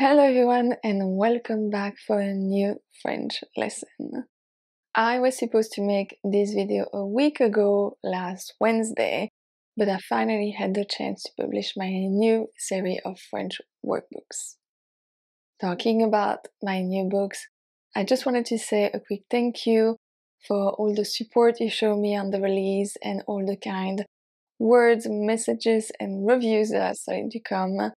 Hello everyone and welcome back for a new French lesson. I was supposed to make this video a week ago last Wednesday, but I finally had the chance to publish my new series of French workbooks. Talking about my new books, I just wanted to say a quick thank you for all the support you show me on the release and all the kind words, messages and reviews that are starting to come.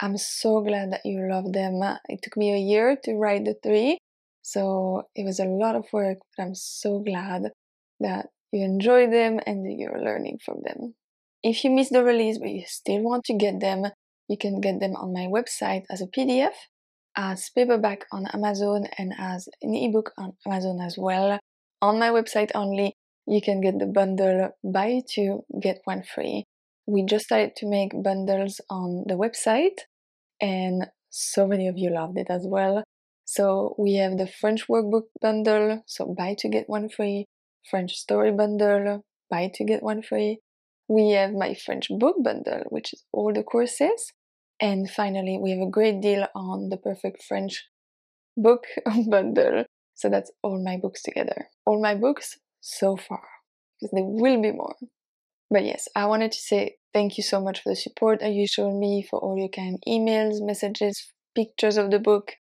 I'm so glad that you love them. It took me a year to write the 3, so it was a lot of work, but I'm so glad that you enjoy them and that you're learning from them. If you missed the release but you still want to get them, you can get them on my website as a PDF, as paperback on Amazon, and as an ebook on Amazon as well. On my website only, you can get the bundle buy 2, get 1 free. We just started to make bundles on the website, and so many of you loved it as well. So we have the French workbook bundle, so buy 2 get 1 free, French story bundle, buy 2 get 1 free. We have my French book bundle, which is all the courses. And finally, we have a great deal on the Perfect French book bundle. So that's all my books together. All my books so far, because there will be more. But yes, I wanted to say thank you so much for the support that you showed me, for all your kind emails, messages, pictures of the book.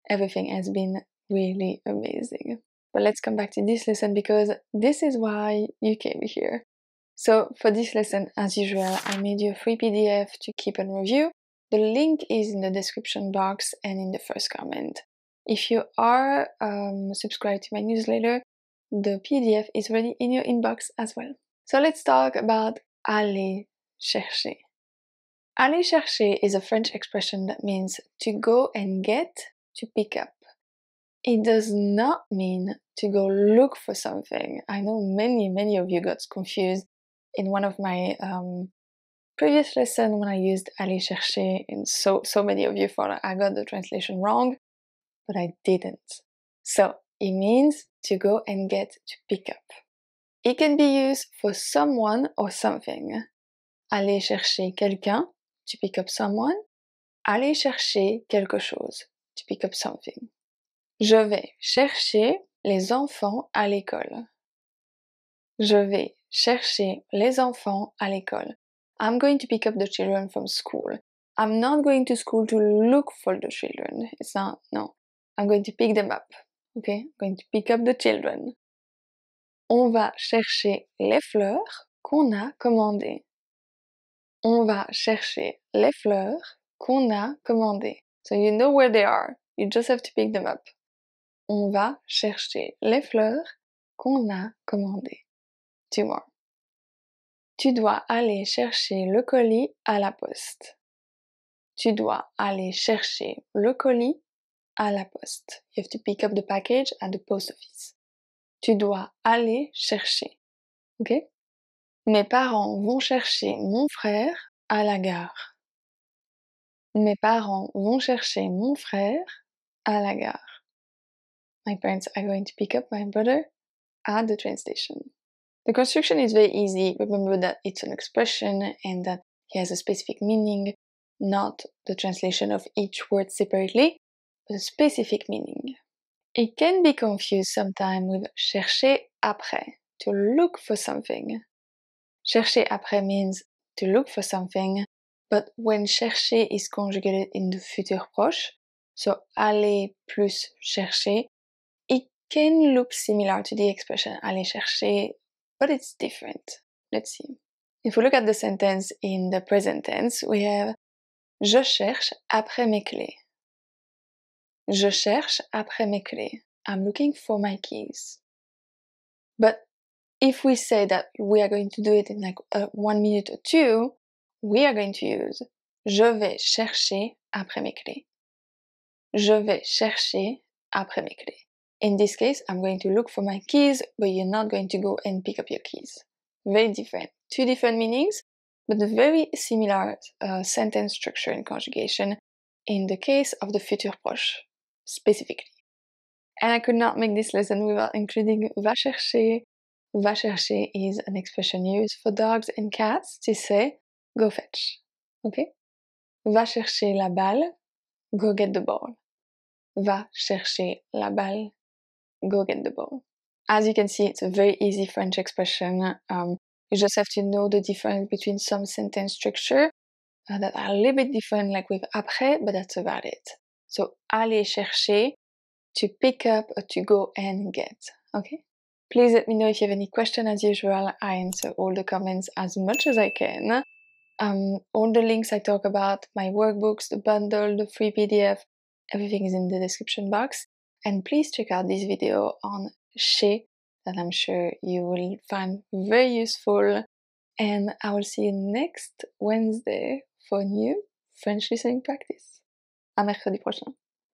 Everything has been really amazing. But let's come back to this lesson because this is why you came here. So for this lesson, as usual, I made you a free PDF to keep and review. The link is in the description box and in the first comment. If you are subscribed to my newsletter, the PDF is ready in your inbox as well. So let's talk about aller chercher. Aller chercher is a French expression that means to go and get, to pick up. It does not mean to go look for something. I know many of you got confused in one of my previous lessons when I used aller chercher, and so many of you thought I got the translation wrong, but I didn't. So it means to go and get, to pick up. It can be used for someone or something. Aller chercher quelqu'un, to pick up someone. Aller chercher quelque chose, to pick up something. Je vais chercher les enfants à l'école. Je vais chercher les enfants à l'école. I'm going to pick up the children from school. I'm not going to school to look for the children. It's not, no. I'm going to pick them up. Okay? I'm going to pick up the children. On va chercher les fleurs qu'on a commandées. On va chercher les fleurs qu'on a commandées. So you know where they are. You just have to pick them up. On va chercher les fleurs qu'on a commandées. 2 more. Tu dois aller chercher le colis à la poste. Tu dois aller chercher le colis à la poste. You have to pick up the package at the post office. Tu dois aller chercher. Okay? Mes parents vont chercher mon frère à la gare. Mes parents vont chercher mon frère à la gare. My parents are going to pick up my brother at the train station. The construction is very easy. Remember that it's an expression and that it has a specific meaning, not the translation of each word separately, but a specific meaning. It can be confused sometimes with chercher après, to look for something. Chercher après means to look for something, but when chercher is conjugated in the futur proche, so aller plus chercher, it can look similar to the expression aller chercher, but it's different. Let's see. If we look at the sentence in the present tense, we have Je cherche après mes clés. Je cherche après mes clés. I'm looking for my keys. But if we say that we are going to do it in like 1 minute or 2, we are going to use Je vais chercher après mes clés. Je vais chercher après mes clés. In this case, I'm going to look for my keys, but you're not going to go and pick up your keys. Very different. 2 different meanings, but a very similar sentence structure and conjugation in the case of the futur proche, specifically. And I could not make this lesson without including va chercher. Va chercher is an expression used for dogs and cats to say go fetch. Okay? Va chercher la balle go get the ball. Va chercher la balle. Go get the ball. As you can see, it's a very easy French expression. You just have to know the difference between some sentence structure that are a little bit different, like with après, but that's about it. So, aller chercher, to pick up or to go and get, okay? Please let me know if you have any question. As usual, I answer all the comments as much as I can. All the links I talk about, my workbooks, the bundle, the free PDF, everything is in the description box. And please check out this video on CHERCHER that I'm sure you will find very useful. And I will see you next Wednesday for a new French listening practice. À mercredi prochain.